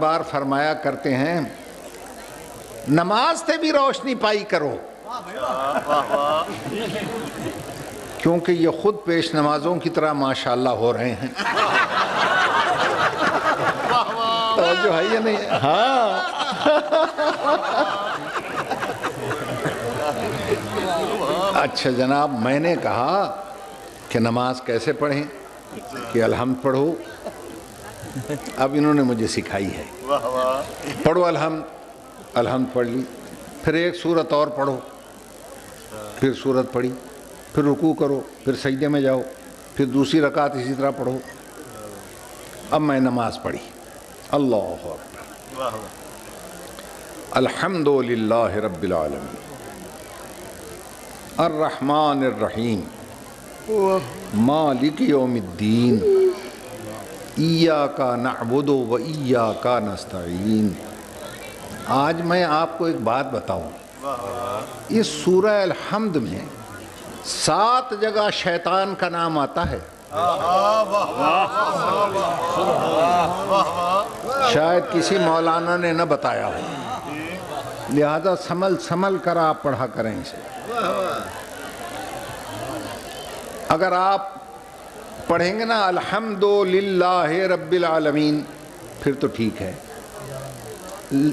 بار فرمایا کرتے ہیں نماز سے بھی روشنی پائی کرو، کیونکہ یہ خود پیش نمازوں کی طرح ماشاءاللہ ہو رہے ہیں۔ توجہ ہے یا نہیں؟ ہاں اچھا جناب، میں نے کہا کہ نماز کیسے پڑھیں، کہ الحمد پڑھو۔ اب انہوں نے مجھے سکھائی ہے، پڑھو الحمد، الحمد پڑھ لی، پھر ایک سورت اور پڑھو، پھر سورت پڑھی، پھر رکوع کرو، پھر سجدے میں جاؤ، پھر دوسری رکعت اسی طرح پڑھو۔ اب میں نماز پڑھی، اللہ اکبر، الحمدللہ رب العالمین الرحمن الرحیم مالک یوم الدین ایاک نعبد و ایاک نستعین۔ آج میں آپ کو ایک بات بتاؤں، اس سورہ الحمد میں 7 جگہ شیطان کا نام آتا ہے، شاید کسی مولانا نے نہ بتایا ہو، لہذا سنبھل کر آپ پڑھا کریں اسے۔ اگر آپ پڑھیں گے نا الحمدللہ رب العالمین پھر تو ٹھیک ہے،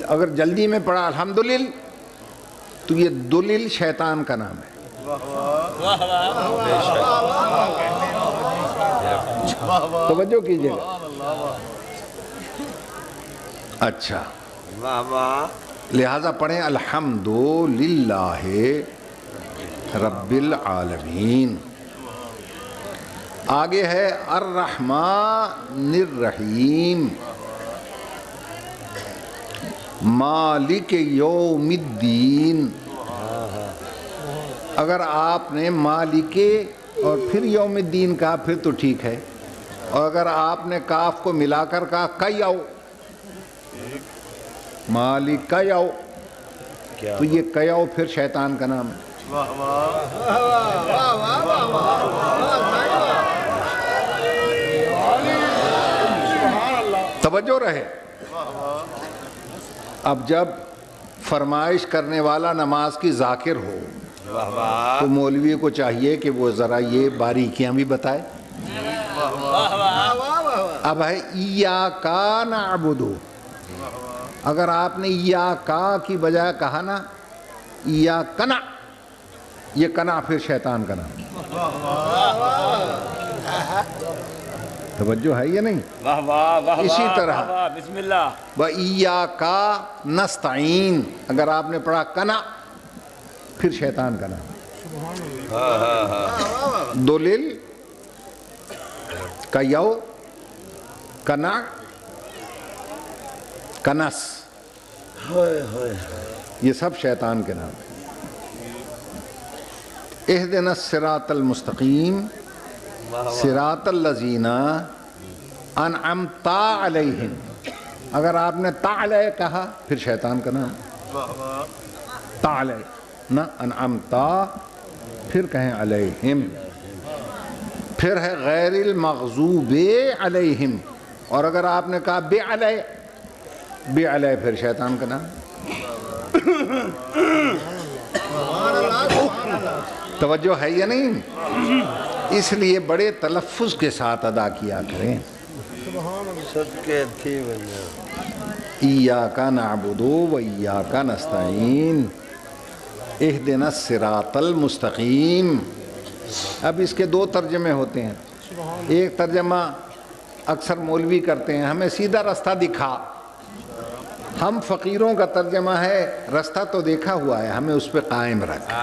اگر جلدی میں پڑھا الحمدللہ تو یہ دلل شیطان کا نام ہے۔ توجہ کیجئے گا۔ اچھا، لہذا پڑھیں الحمدللہ رب العالمین۔ آگے ہے الرحمن الرحیم مالک یوم الدین۔ اگر آپ نے مالک اور پھر یوم الدین کہا پھر تو ٹھیک ہے، اور اگر آپ نے کاف کو ملا کر کہا کیو، مالک کیو، تو یہ کیو پھر شیطان کا نام ہے۔ توجہ رہے۔ اب جب فرمائش کرنے والا نماز کی ذاکر ہو تو مولوی کو چاہیے کہ وہ ذرا یہ باریکیاں بھی بتائے۔ اب ہے ایاک نعبد، اگر آپ نے ایاک کی بجائے کہا نا ایاک نا، یہ کنا پھر شیطان کا نام۔ توجہ ہے یا نہیں؟ اسی طرح بسم اللہ وَإِيَّاكَ نَسْتَعِينُ، اگر آپ نے پڑھا کنا پھر شیطان کا نام۔ دلل، کیو، کنا، کنس، یہ سب شیطان کے نام ہیں۔ اہدنا الصراط المستقیم صراط الذین انعمت علیہم، اگر آپ نے تعالی کہا پھر شیطان کا نام۔ تعالی نہ انعمت، پھر کہیں علیہم، پھر ہے غیر المغضوب علیہم، اور اگر آپ نے کہا بے علیہ پھر شیطان کا نام۔ توجہ ہے یا نہیں؟ اس لیے بڑے تلفظ کے ساتھ ادا کیا کریں۔ ایاک نعبد و ایاک نستعین اہدنا الصراط المستقیم۔ اب اس کے 2 ترجمے ہوتے ہیں۔ ایک ترجمہ اکثر مولوی کرتے ہیں، ہمیں سیدھا رستہ دکھا۔ ہم فقیروں کا ترجمہ ہے رستہ تو دیکھا ہوا ہے، ہمیں اس پہ قائم رکھ۔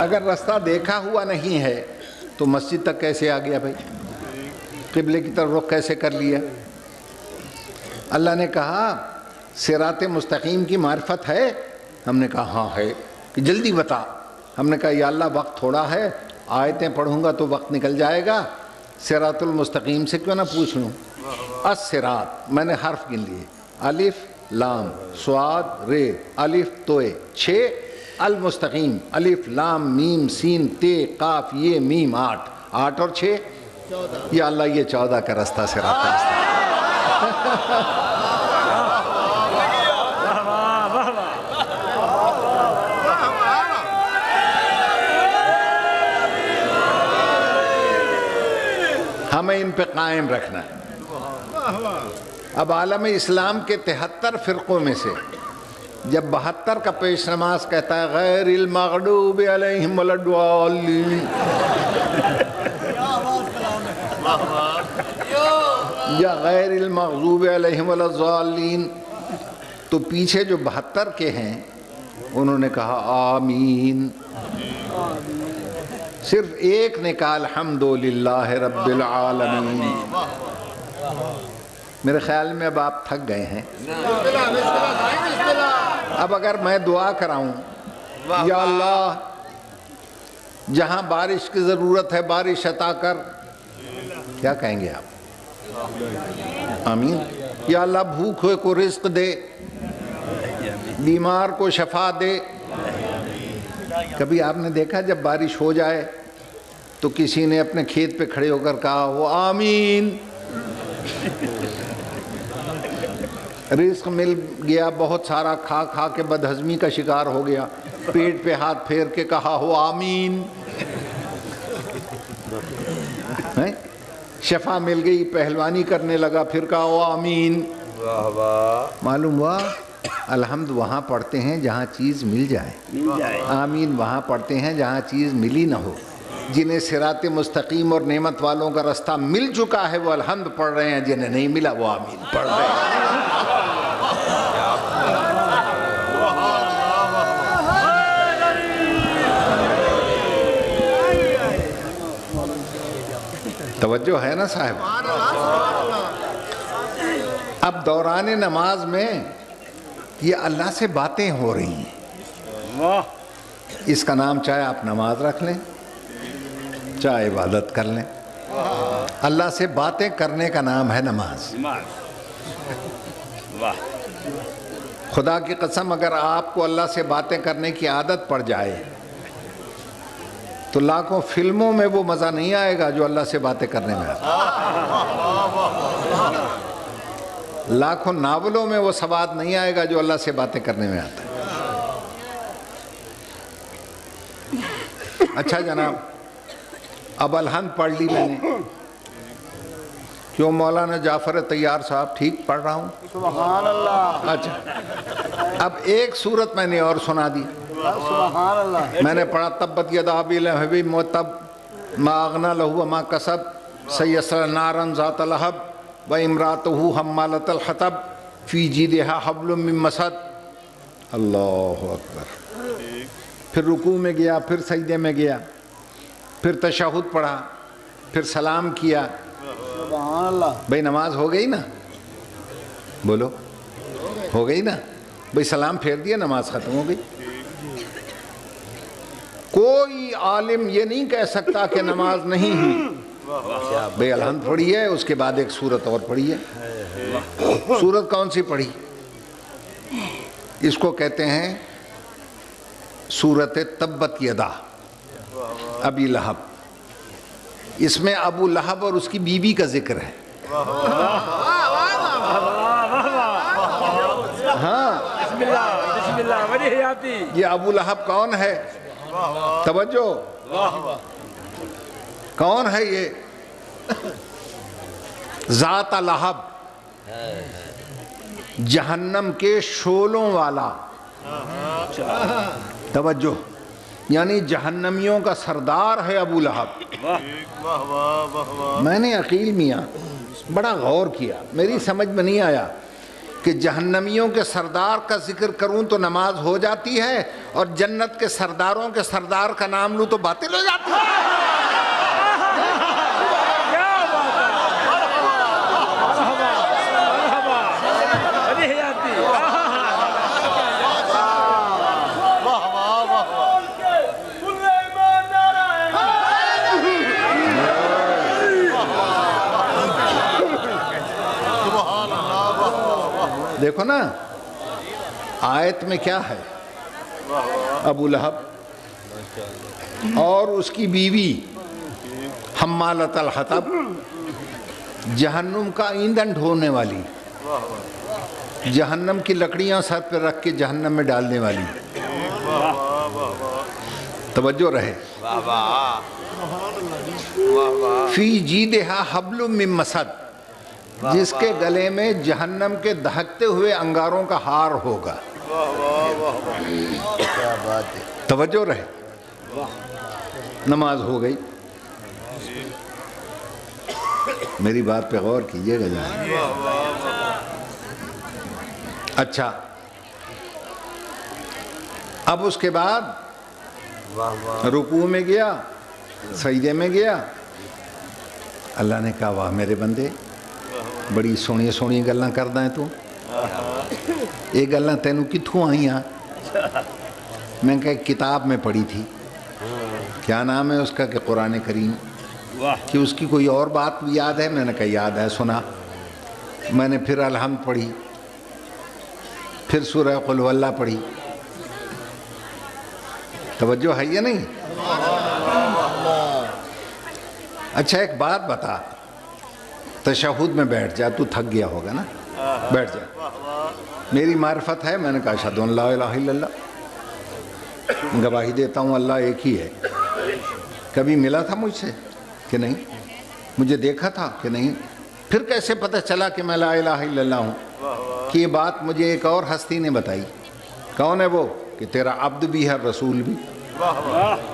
اگر رستہ دیکھا ہوا نہیں ہے تو مسجد تک کیسے آ گیا بھائی؟ قبلے کی طرف رخ کیسے کر لیا؟ اللہ نے کہا صراط مستقیم کی معرفت ہے؟ ہم نے کہا ہاں ہے، کہ جلدی بتا۔ ہم نے کہا یا اللہ وقت تھوڑا ہے، آیتیں پڑھوں گا تو وقت نکل جائے گا، صراط المستقیم سے کیوں نہ پوچھ لوں۔ الصراط میں نے حرف گن لیے، الف لام صاد رے الف توے 6، المستقیم الف لام میم سین تے قاف یہ میم 8 اور 6 یا اللہ یہ 14 کا راستہ صراط المستقیم۔ ہمیں ان پہ قائم رکھنا ہے۔ اب عالم اسلام کے 73 فرقوں میں سے جب 72 کا پیش نماز کہتا ہے غیر المغضوب علیہم ولا الضالین یا غیر المغضوب علیہم ولا الضالین، تو پیچھے جو 72 کے ہیں انہوں نے کہا آمین۔ صرف ایک نے کہا الحمدللہ رب العالمین۔ میرے خیال میں اب آپ تھک گئے ہیں۔ اب اگر میں دعا کراؤں یا اللہ جہاں بارش کی ضرورت ہے بارش عطا کر، کیا کہیں گے آپ؟ آمین۔ یا اللہ بھوکے کو رزق دے، بیمار کو شفا دے۔ کبھی آپ نے دیکھا جب بارش ہو جائے تو کسی نے اپنے کھیت پہ کھڑے ہو کر کہا وہ آمین؟ رزق مل گیا، بہت سارا کھا کھا کے بدہضمی کا شکار ہو گیا، پیٹ پہ ہاتھ پھیر کے کہا ہو آمین؟ شفا مل گئی، پہلوانی کرنے لگا، پھر کہا ہو آمین؟ معلوم ہوا الحمد وہاں پڑھتے ہیں جہاں چیز مل جائے، آمین وہاں پڑھتے ہیں جہاں چیز ملی نہ ہو۔ جنہیں صراط مستقیم اور نعمت والوں کا راستہ مل چکا ہے وہ الحمد پڑھ رہے ہیں، جنہیں نہیں ملا وہ آمین پڑھ رہے ہیں۔ توجہ ہے نا صاحب؟ اب دوران نماز میں یہ اللہ سے باتیں ہو رہی ہیں، اس کا نام چاہے آپ نماز رکھ لیں چاہے عبادت کر لیں، اللہ سے باتیں کرنے کا نام ہے نماز۔ خدا کی قسم اگر آپ کو اللہ سے باتیں کرنے کی عادت پڑ جائے تو لاکھوں فلموں میں وہ مزہ نہیں آئے گا جو اللہ سے باتیں کرنے میں آتا ہے، لاکھوں ناولوں میں وہ سواد نہیں آئے گا جو اللہ سے باتیں کرنے میں آتا ہے۔ اچھا جناب، اب الحمد پڑھ لی میں نے، کیوں مولانا جعفر طیار صاحب ٹھیک پڑھ رہا ہوں؟ سبحان اللہ۔ اچھا اب ایک صورت میں نے اور سنا دی، سبحان اللہ۔ میں نے پڑھا تبت یدا ابی لہب وتب ما اغنی عنہ ما کسب سیصلی نارا ذات لہب وامرأتہ حمالۃ الحطب فی جیدہا حبل من مسد۔ اللہ اکبر۔ پھر رکوع میں گیا، پھر سجدے میں گیا، پھر تشہد پڑھا، پھر سلام کیا۔ سبحان اللہ۔ بھئی نماز ہو گئی نا؟ بولو ہو گئی نا؟ بھئی سلام پھیر دیا نماز ختم ہو گئی۔ کوئی عالم یہ نہیں کہہ سکتا کہ نماز نہیں ہوئی۔ بھئی الحمد پڑھی ہے، اس کے بعد ایک سورت اور پڑھی ہے۔ سورت کون سی پڑھی؟ اس کو کہتے ہیں سورت تبت یدا ابی لہب۔ اس میں ابو لہب اور اس کی بیوی کا ذکر ہے۔ ہاں بسم اللہ بڑی حیاتی۔ یہ ابو لہب کون ہے؟ توجہ، کون ہے یہ؟ ذات لہب، جہنم کے شعلوں والا۔ توجہ، یعنی جہنمیوں کا سردار ہے ابو لہب۔ میں نے عقیل میاں بڑا غور کیا، میری سمجھ میں نہیں آیا کہ جہنمیوں کے سردار کا ذکر کروں تو نماز ہو جاتی ہے اور جنت کے سرداروں کے سردار کا نام لوں تو باطل ہو جاتی ہے۔ دیکھو نا آیت میں کیا ہے؟ ابو لہب اور اس کی بیوی حمالۃ الحطب، جہنم کا ایندھن ڈھونے والی، جہنم کی لکڑیاں سر پہ رکھ کے جہنم میں ڈالنے والی۔ توجہ رہے۔ فی جیدہا حبل من مسد، جس کے گلے میں جہنم کے دہکتے ہوئے انگاروں کا ہار ہوگا۔ توجہ رہے۔ نماز ہو گئی، میری بات پہ غور کیجئے گا جان۔ اچھا، اب اس کے بعد رکوع میں گیا، سجدے میں گیا، اللہ نے کہا واہ میرے بندے، بڑی سونی سونی گلاں کردا ہے تو، یہ گلاں تینوں کتھوں آئیاں؟ میں کہا کتاب میں پڑھی تھی۔ کیا نام ہے اس کا؟ کہ قرآن کریم۔ کہ اس کی کوئی اور بات بھی یاد ہے؟ میں نے کہا یاد ہے، سنا۔ میں نے پھر الحمد پڑھی، پھر سورہ قل ہو اللہ پڑھی۔ توجہ ہے یا نہیں؟ اچھا ایک بات بتا، تشہد میں بیٹھ جا، تو تھک گیا ہوگا نا، بیٹھ جا۔ میری معرفت ہے، میں نے کہا اشہد ان لا الہ الا اللہ، گواہی دیتا ہوں اللہ ایک ہی ہے۔ کبھی ملا تھا مجھ سے کہ نہیں؟ مجھے دیکھا تھا کہ نہیں؟ پھر کیسے پتہ چلا کہ میں لا الہ الا اللہ ہوں؟ کہ یہ بات مجھے ایک اور ہستی نے بتائی۔ کون ہے وہ؟ کہ تیرا عبد بھی ہے، رسول بھی،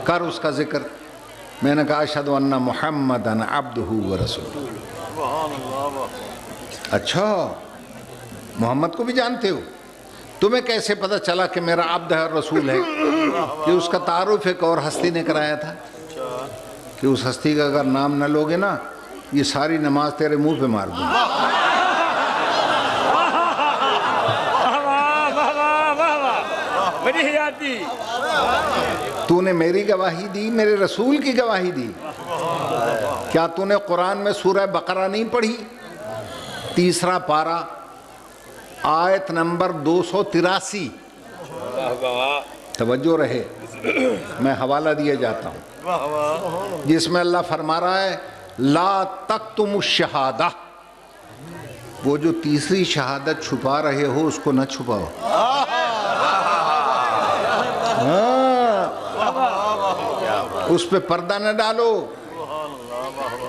کر اس کا ذکر۔ میں نے کہا اشہد ان محمدًا عبدہ ورسولہ۔ اچھا محمد کو بھی جانتے ہو؟ تمہیں کیسے پتہ چلا کہ میرا عبد ہے اور رسول ہے؟ کہ اس کا تعارف ایک اور ہستی نے کرایا تھا، کہ اس ہستی کا اگر نام نہ لوگے نا، یہ ساری نماز تیرے منہ پہ مار دوں۔ تو نے میری گواہی دی، میرے رسول کی گواہی دی۔ کیا تو نے قرآن میں سورہ بقرہ نہیں پڑھی؟ 3 پارہ، آیت نمبر 283۔ توجہ رہے، میں حوالہ دیا جاتا ہوں، جس میں اللہ فرما رہا ہے لا تکتم الشہادہ، وہ جو تیسری شہادت چھپا رہے ہو اس کو نہ چھپاؤ۔ اس پہ پردہ نہ ڈالو۔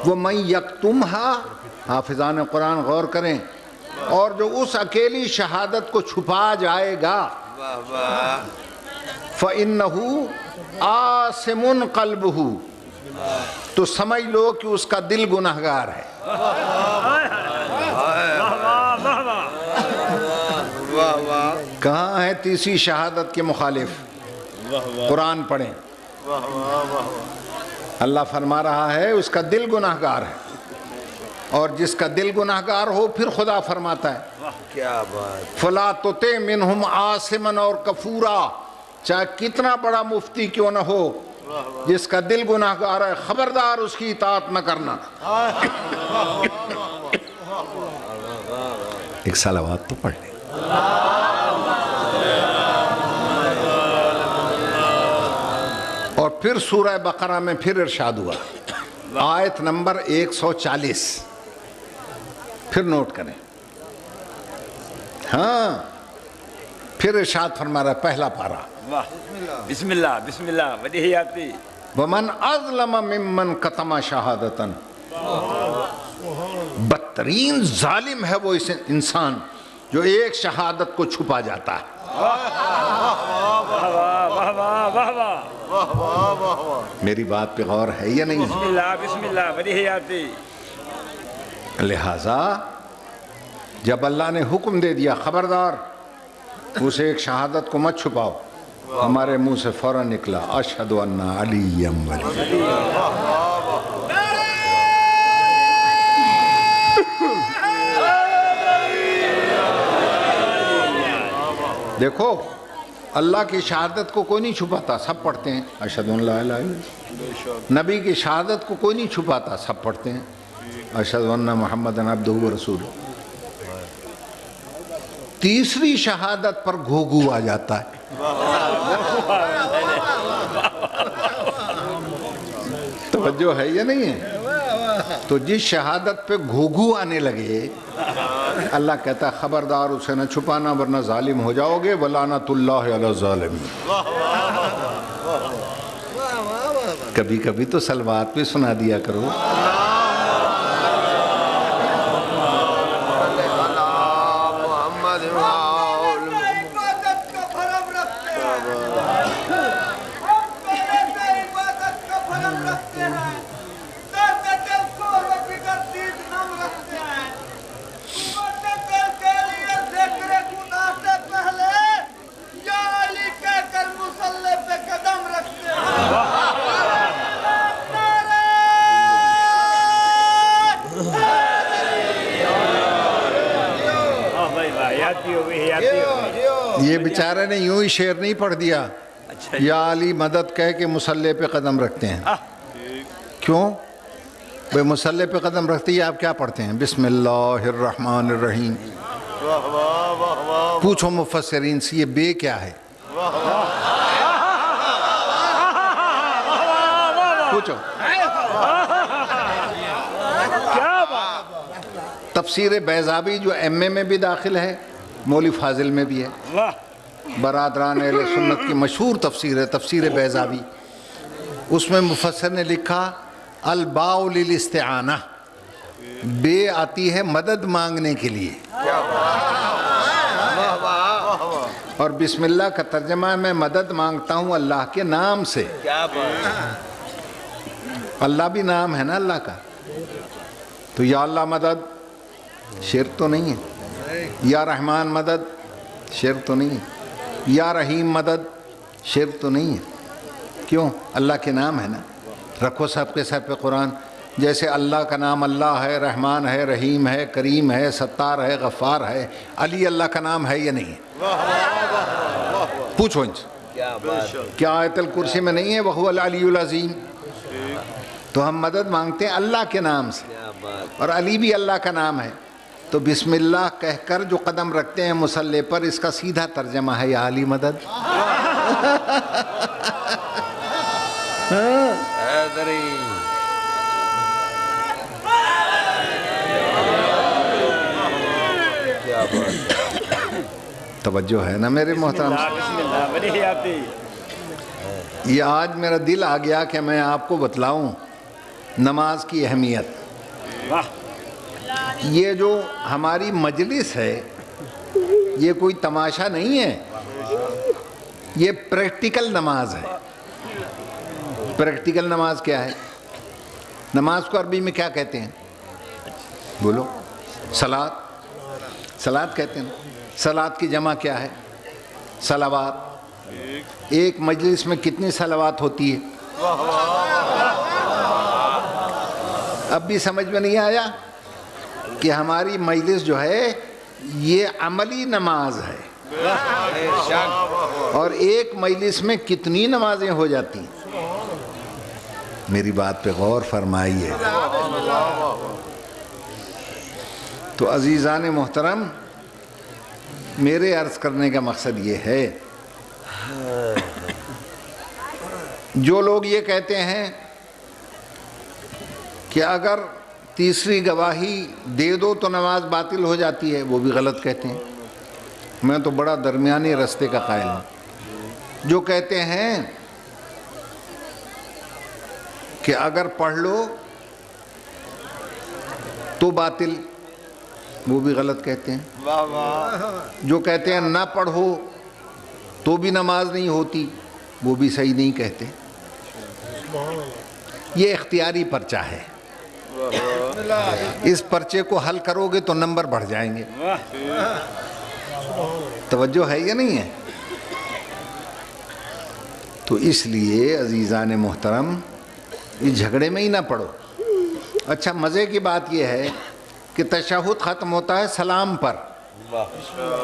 وہ من یکتمھا، حافظان قرآن غور کریں، اور جو اس اکیلی شہادت کو چھپا جائے گا فَإِنَّهُ آسِمٌ قَلْبُهُ، تو سمجھ لو کہ اس کا دل گناہگار ہے۔ کہاں ہے تیسری شہادت کے مخالف؟ قرآن پڑھیں، اللہ فرما رہا ہے اس کا دل گناہگار ہے، اور جس کا دل گناہگار ہو پھر خدا فرماتا ہے فَلَا تُطِعْ مِنْهُمْ عَاصِمًا اور کفورا، چاہے کتنا بڑا مفتی کیوں نہ ہو، جس کا دل گناہگار ہے خبردار اس کی اطاعت نہ کرنا۔ ایک صلوات تو پڑھ لیں۔ اور پھر سورہ بقرہ میں پھر ارشاد ہوا، آیت نمبر 140، پھر نوٹ کریں۔ ہاں پھر ارشاد فرما رہا ہے، پہلا پارہ، بسم اللہ بسم اللہ ودیہیاتی۔ وَمَنْ أَظْلَمَ مِمَّنْ قَتَمَ شَہَادَةً، بدترین ظالم ہے وہ انسان جو ایک شہادت کو چھپا جاتا ہے۔ میری بات پہ غور ہے یا نہیں؟ بسم اللہ ودیہیاتی۔ لہٰذا جب اللہ نے حکم دے دیا خبردار اس ایک شہادت کو مت چھپاؤ، ہمارے منہ سے فوراً نکلا اشہد ان علی ولی۔ دیکھو اللہ کی شہادت کو کوئی نہیں چھپاتا، سب پڑھتے ہیں اشہد ان لا الہ الا اللہ۔ نبی کی شہادت کو کوئی نہیں چھپاتا، سب پڑھتے ہیں اشہد ان محمدًا عبدہ ورسولہ۔ تیسری شہادت پر گھوگھو آ جاتا ہے۔ توجہ ہے یا نہیں ہے؟ تو جس شہادت پہ گھوگھو آنے لگے اللہ کہتا ہے خبردار اسے نہ چھپانا ورنہ ظالم ہو جاؤ گے وَلَعْنَةُ اللَّهِ عَلَى الظَّالِمِينَ۔ کبھی کبھی تو صلوات بھی سنا دیا کرو۔ یہ بیچارے نے یوں ہی شعر نہیں پڑھ دیا یا علی مدد کہہ کے مصلی پہ قدم رکھتے ہیں۔ کیوں؟ بھئی مصلی پہ قدم رکھتے ہی آپ کیا پڑھتے ہیں؟ بسم اللہ الرحمن الرحیم۔ پوچھو مفسرین سے یہ بے کیا ہے؟ پوچھو۔ تفسیر بیضاوی جو ایم اے میں بھی داخل ہے، مولوی فاضل میں بھی ہے، برادران اہل سنت کی مشہور تفسیر ہے تفسیر بیضاوی۔ اس میں مفسر نے لکھا الباء للاستعانہ، بے آتی ہے مدد مانگنے کے لیے، اور بسم اللہ کا ترجمہ ہے میں مدد مانگتا ہوں اللہ کے نام سے۔ اللہ بھی نام ہے نا اللہ کا، تو یا اللہ مدد شرک تو نہیں ہے، یا رحمان مدد شرک تو نہیں ہے، یا رحیم مدد شرک تو نہیں ہے۔ کیوں؟ اللہ کے نام ہے نا۔ رکھو سب کے سر پہ قرآن، جیسے اللہ کا نام اللہ ہے، رحمان ہے، رحیم ہے، کریم ہے، ستار ہے، غفار ہے، علی اللہ کا نام ہے یا نہیں ہے؟ پوچھو ان سے، کیا آیت الکرسی میں نہیں ہے وَهُوَ الْعَلِيُّ الْعَظِيمُ؟ تو ہم مدد مانگتے ہیں اللہ کے نام سے، اور علی بھی اللہ کا نام ہے، تو بسم اللہ کہہ کر جو قدم رکھتے ہیں مصلی پر، اس کا سیدھا ترجمہ ہے یا علی مدد۔ توجہ ہے نا میرے محترم؟ یہ آج میرا دل آ گیا کہ میں آپ کو بتلاؤں نماز کی اہمیت۔ یہ جو ہماری مجلس ہے یہ کوئی تماشا نہیں ہے، یہ پریکٹیکل نماز ہے۔ پریکٹیکل نماز کیا ہے؟ نماز کو عربی میں کیا کہتے ہیں؟ بولو۔ صلاۃ، صلاۃ کہتے ہیں۔ صلاۃ کی جمع کیا ہے؟ صلوات۔ ایک مجلس میں کتنی صلوات ہوتی ہے؟ اب بھی سمجھ میں نہیں آیا کہ ہماری مجلس جو ہے یہ عملی نماز ہے، اور ایک مجلس میں کتنی نمازیں ہو جاتی ہیں؟ میری بات پہ غور فرمائیے۔ تو عزیزان محترم، میرے عرض کرنے کا مقصد یہ ہے، جو لوگ یہ کہتے ہیں کہ اگر تیسری گواہی دے دو تو نماز باطل ہو جاتی ہے، وہ بھی غلط کہتے ہیں۔ میں تو بڑا درمیانی رستے کا قائل ہوں۔ جو کہتے ہیں کہ اگر پڑھ لو تو باطل، وہ بھی غلط کہتے ہیں۔ جو کہتے ہیں نہ پڑھو تو بھی نماز نہیں ہوتی، وہ بھی صحیح نہیں کہتے۔ یہ اختیاری پرچہ ہے، اس پرچے کو حل کرو گے تو نمبر بڑھ جائیں گے۔ توجہ ہے یا نہیں ہے؟ تو اس لیے عزیزان محترم اس جھگڑے میں ہی نہ پڑو۔ اچھا، مزے کی بات یہ ہے کہ تشہد ختم ہوتا ہے سلام پر،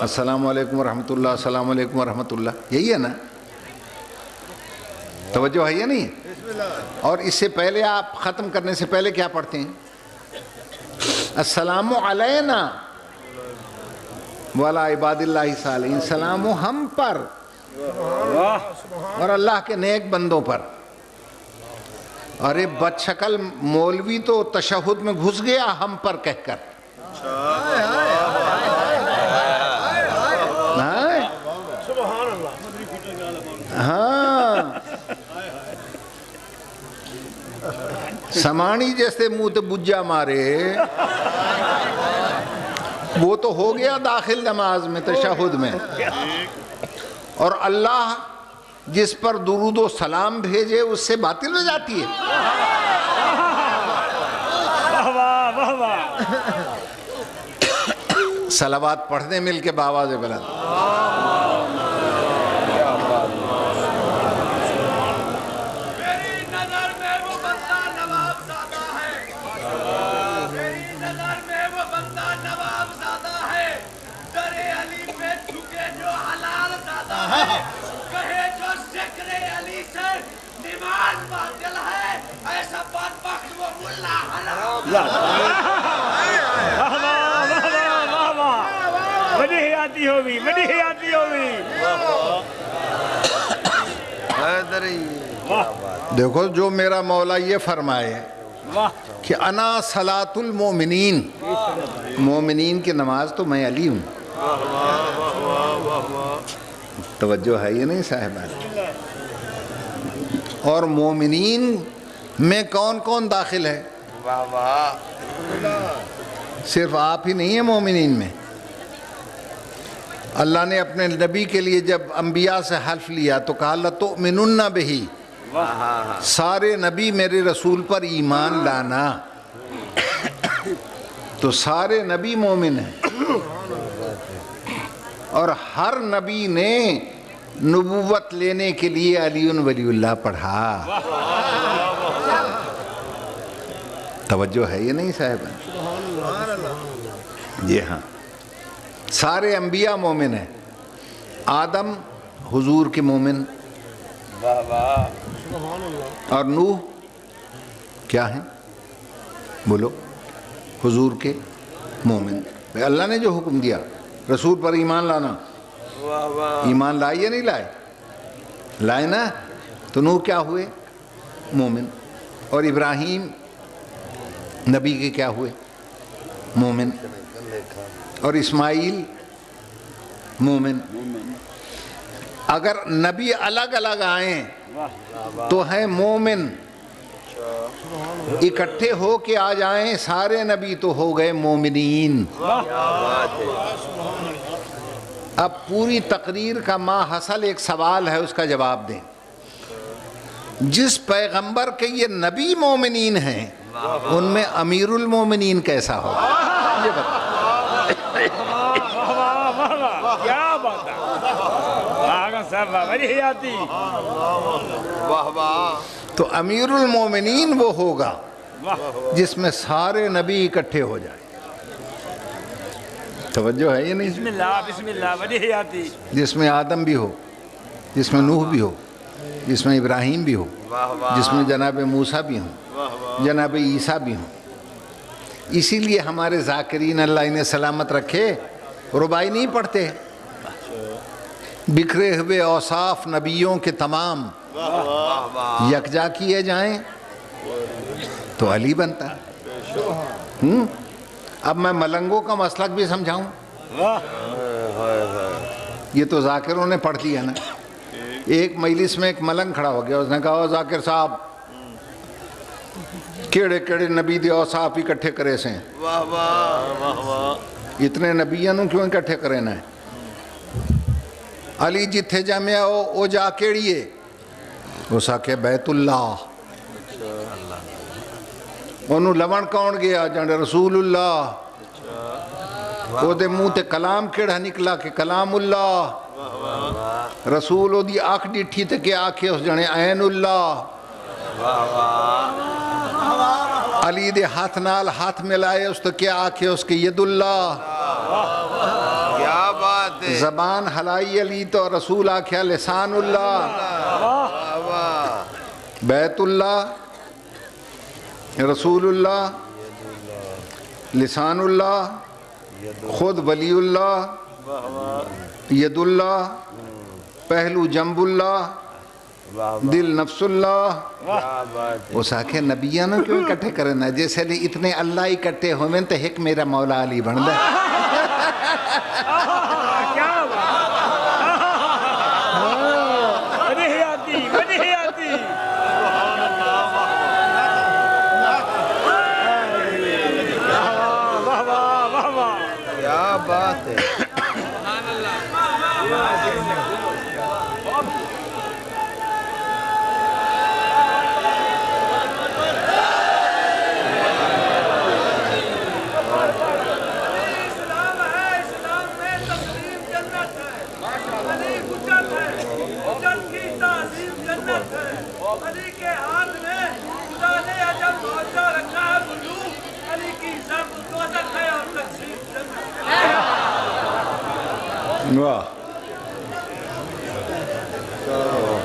السلام علیکم ورحمۃ اللہ، السلام علیکم ورحمۃ اللہ، یہی ہے نا؟ توجہ ہے یا نہیں؟ اور اس سے پہلے آپ ختم کرنے سے پہلے کیا پڑھتے ہیں؟ السلام علینا وعلی عباد اللہ الصالحین، سلام ہم پر اور اللہ کے نیک بندوں پر۔ ارے بد شکل مولوی تو تشہد میں گھس گیا ہم پر کہہ کر. ہاں سمانی جیسے منہ تے بجا مارے وہ تو ہو گیا داخل نماز میں تشہد میں. اور اللہ جس پر درود و سلام بھیجے اس سے باطل ہو جاتی ہے. صلوات پڑھنے مل کے باواز بلند. دیکھو جو میرا مولا یہ فرمائے کہ انا صلاۃ المومنین، مومنین کی نماز تو میں علی ہوں. توجہ ہے یہ نہیں صاحبان؟ اور مومنین میں کون کون داخل ہے؟ صرف آپ ہی نہیں ہیں مومنین میں. اللہ نے اپنے نبی کے لیے جب انبیاء سے حلف لیا تو کہا لَتُؤْمِنُنَّ بِهِ، سارے نبی میرے رسول پر ایمان لانا. تو سارے نبی مومن ہیں اور ہر نبی نے نبوت لینے کے لیے علی ولی اللہ پڑھا. توجہ ہے یہ نہیں صاحب؟ جی ہاں سارے انبیاء مومن ہیں. آدم حضور کے مومن، اور نوح کیا ہیں بولو؟ حضور کے مومن. اللہ نے جو حکم دیا رسول پر ایمان لانا، ایمان لائے یا نہیں لائے؟ لائے نا. تو نوح کیا ہوئے؟ مومن. اور ابراہیم نبی کے کیا ہوئے؟ مومن. اور اسماعیل مومن. اگر نبی الگ الگ آئیں تو ہیں مومن، اکٹھے ہو کے آ جائیں سارے نبی تو ہو گئے مومنین. اب پوری تقریر کا ما حصل ایک سوال ہے، اس کا جواب دیں. جس پیغمبر کے یہ نبی مومنین ہیں ان میں امیر المومنین کیسا ہو؟ یہ بتا. کیا بات ہے. تو امیر المومنین وہ ہوگا جس میں سارے نبی اکٹھے ہو جائیں. توجہ ہے یہ نہیں؟ بسم اللہ بسم اللہ بڑی حیاتی. جس میں آدم بھی ہو، جس میں نوح بھی ہو، جس میں ابراہیم بھی ہو، جس میں جناب موسیٰ بھی ہوں، جناب عیسیٰ بھی ہوں. اسی لیے ہمارے ذاکرین اللہ انہیں سلامت رکھے ربائی نہیں پڑھتے. بکھرے ہوئے اوصاف نبیوں کے تمام یکجا کیے جائیں تو علی بنتا ہے. اب میں ملنگوں کا مسلک بھی سمجھاؤں. یہ تو ذاکروں نے پڑھ لیا نا. ایک مجلس میں ایک ملنگ کھڑا ہو گیا، اس نے کہا ذاکر صاحب کیڑے کیڑے نبی دے اوصاف اکٹھے کرے سے ہیں. اتنے نبیوں کیوں اکٹھے کرے نا؟ علی جتھے جامعہ ہو او جا کیڑیے؟ اس آکے بیت اللہ. انہوں لون کون گیا؟ جانے رسول اللہ. او دے منہ تے کلام کیڑا نکلا کہ کلام اللہ. رسول او دی آنکھ ڈٹھی تے کہ آنکھیں اس جانے عین اللہ. علی دے ہاتھ نال ہاتھ ملائے اس تو کیا آنکھیں اس کے ید اللہ. کیا بات ہے. زبان ہلائی علی تو رسول آنکھیں لسان اللہ. بیت اللہ، رسول اللہ، لسان اللہ، خود ولی اللہ، ید اللہ، پہلو جنب اللہ، دل نفس اللہ کیا بات ہے اس آکھے نبیاں نہ کیوں اکٹھے کرنا جیسے لئے اتنے اللہ اکٹھے ہوئے تو ایک میرا مولا علی بن دے کیا بات بدیہیاتی بدیہیاتی واہ واہ واہ واہ کیا بات ہے علی کے ہاتھ میں خدا نے عجب معجزہ رکھا ہے بزرگ علی کی ضرب دوزخ ہے اور تقسیم جنت ہے واہ بہرو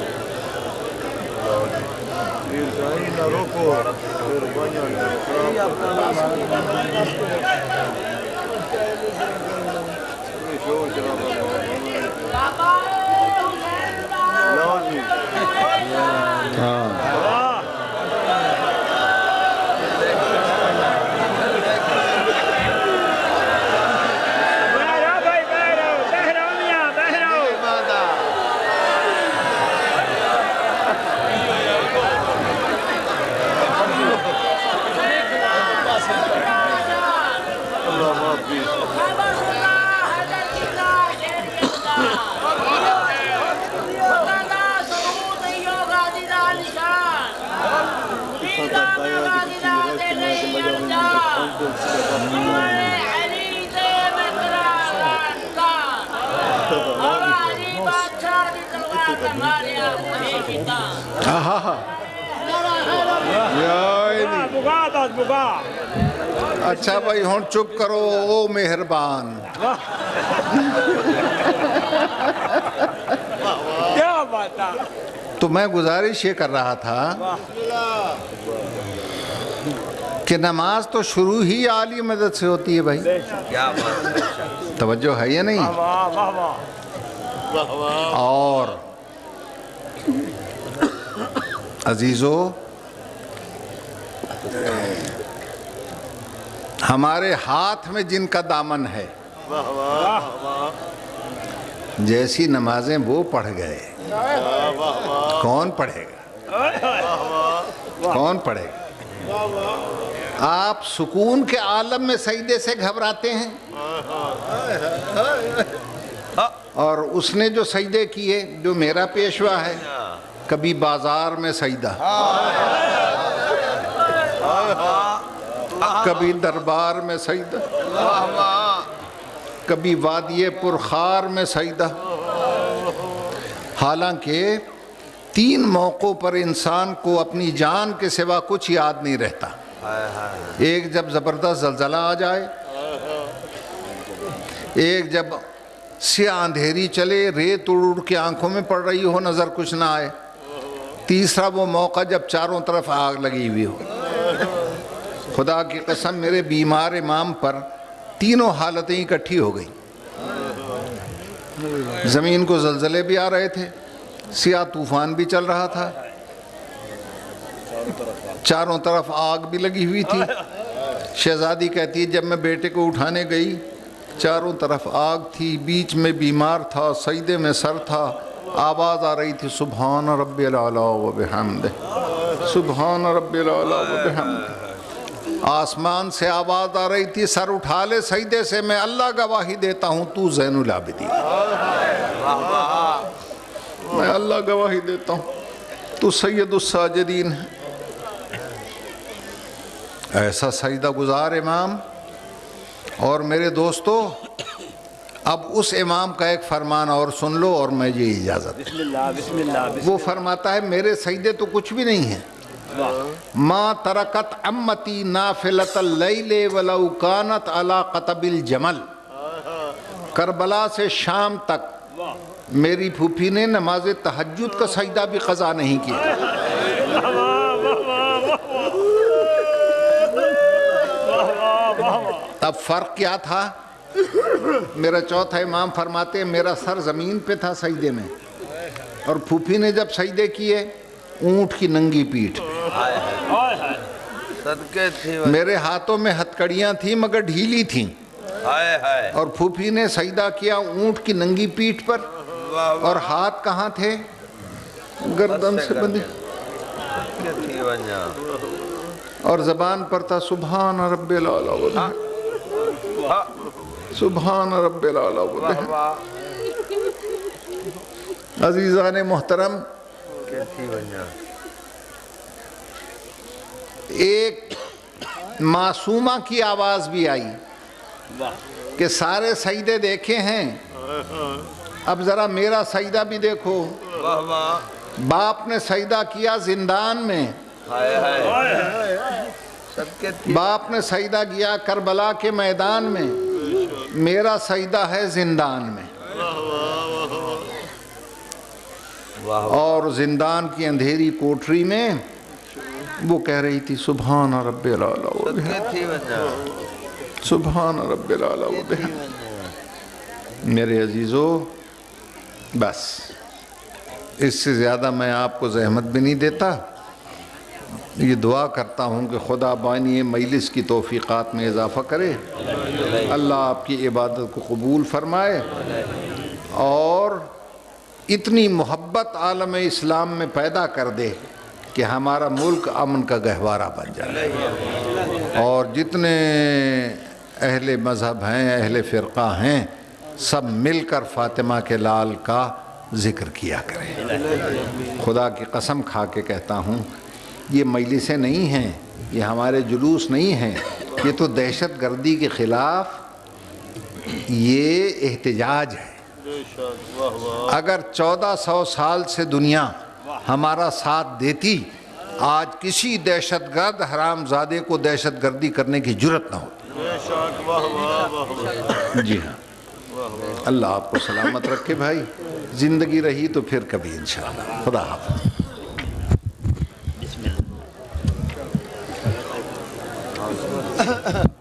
بھائی بہرو بہرو میاں بہرو بغا بغا اچھا بھائی ہون چپ کرو او مہربان کیا بات ہے تو میں گزارش یہ کر رہا تھا کہ نماز تو شروع ہی عالی مدد سے ہوتی ہے بھائی کیا بات ہے توجہ ہے یا نہیں واہ واہ واہ اور عزیزو ہمارے ہاتھ میں جن کا دامن ہے جیسی نمازیں وہ پڑھ گئے کون پڑھے گا کون پڑھے گا آپ سکون کے عالم میں سجدے سے گھبراتے ہیں اور اس نے جو سجدے کیے جو میرا پیشوا ہے کبھی بازار میں سجدہ کبھی دربار میں سجدہ کبھی وادی پرخار میں سجدہ حالانکہ 3 موقعوں پر انسان کو اپنی جان کے سوا کچھ یاد نہیں رہتا ایک جب زبردست زلزلہ آ جائے ایک جب سیاہ اندھیری چلے ریت اڑ کے آنکھوں میں پڑ رہی ہو نظر کچھ نہ آئے تیسرا وہ موقع جب چاروں طرف آگ لگی ہوئی ہو خدا کی قسم میرے بیمار امام پر تینوں حالتیں اکٹھی ہو گئی زمین کو زلزلے بھی آ رہے تھے سیاہ طوفان بھی چل رہا تھا چاروں طرف آگ بھی لگی ہوئی تھی شہزادی کہتی ہے جب میں بیٹے کو اٹھانے گئی چاروں طرف آگ تھی بیچ میں بیمار تھا سجدے میں سر تھا آواز آ رہی تھی سبحان ربی الاعلی و بحمدہ سبحان ربی الاعلی و بحمدہ آسمان سے آواز آ رہی تھی سر اٹھا لے سجدے سے میں اللہ گواہی دیتا ہوں تو زین العابدین میں اللہ گواہی دیتا ہوں تو سید الساجدین ہے ایسا سجدہ گزار امام اور میرے دوستو اب اس امام کا ایک فرمان اور سن لو اور میں یہ اجازت بسم اللہ بسم اللہ وہ فرماتا ہے میرے سجدے تو کچھ بھی نہیں ہیں ما ترکت امتی نافلت اللیل ولو کانت علی قطب الجمل کربلا سے شام تک میری پھوپھی نے نماز تہجد کا سجدہ بھی قضا نہیں کیا تب فرق کیا تھا میرا چوتھا امام فرماتے ہیں میرا سر زمین پہ تھا سجدے میں اور پھوپھی نے جب سجدے کیے اونٹ کی ننگی پیٹھ ہائے ہائے ہائے ہائے صدقے تھی میرے ہاتھوں میں ہتکڑیاں تھیں مگر ڈھیلی تھیں ہائے ہائے اور پھوپھی نے سجدہ کیا اونٹ کی ننگی پیٹھ پر واہ اور ہاتھ کہاں تھے گردن سے بندے صدقے تھی ونجا اور زبان پر تھا سبحان رب العلا ہاں سبحان رب العلا واہ واہ عزیزان محترم صدقے تھی ونجا ایک معصومہ کی آواز بھی آئی کہ سارے سجدے دیکھے ہیں اب ذرا میرا سجدہ بھی دیکھو واہ واہ باپ نے سجدہ کیا زندان میں ہائے ہائے صدقے تھی باپ نے سجدہ کیا کربلا کے میدان میں میرا سجدہ ہے زندان میں واہ اور زندان کی اندھیری کوٹری میں وہ کہہ رہی تھی سبحان رب العلا صدقے تھی ونجا سبحان رب العلا میرے عزیزو بس اس سے زیادہ میں آپ کو زحمت بھی نہیں دیتا یہ دعا کرتا ہوں کہ خدا بانی مجلس کی توفیقات میں اضافہ کرے اللہ آپ کی عبادت کو قبول فرمائے اور اتنی محبت عالم اسلام میں پیدا کر دے کہ ہمارا ملک امن کا گہوارہ بن جائے اور جتنے اہل مذہب ہیں اہل فرقہ ہیں سب مل کر فاطمہ کے لال کا ذکر کیا کریں خدا کی قسم کھا کے کہتا ہوں یہ مجلسیں نہیں ہیں یہ ہمارے جلوس نہیں ہیں یہ تو دہشت گردی کے خلاف یہ احتجاج ہے اگر 1400 سال سے دنیا ہمارا ساتھ دیتی آج کسی دہشت گرد حرام زادے کو دہشت گردی کرنے کی جرت نہ ہوتی جی ہاں اللہ آپ کو سلامت رکھے بھائی زندگی رہی تو پھر کبھی انشاءاللہ خدا حافظ بسم اللہ